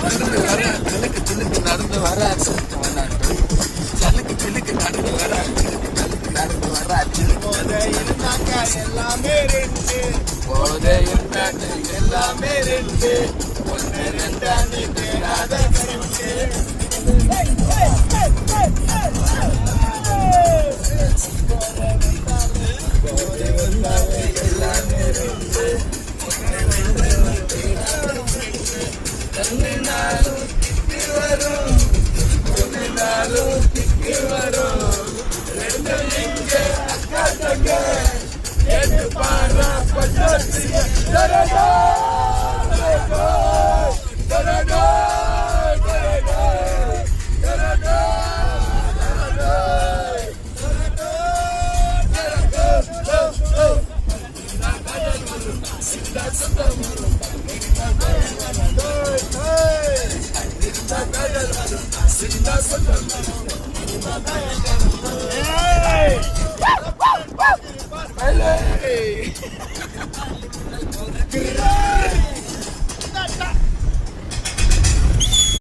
நடந்து வர சலுக்கு சிலுக்கு நடந்து வர நடந்து வர எல்லாமே ரெண்டு போதே எல்லாமே ரெண்டு ஒன்று ரெண்டாண்டு பேராத கருண்டு எல்லாமே ரெண்டு நாளும் திக்கு வரும் திக்கு வரும் ரெண்டு எங்க அக்கா தங்க எட்டு பாரா பட்டாசிய தரடா தரடா தரடா தரடா தரடா Hey!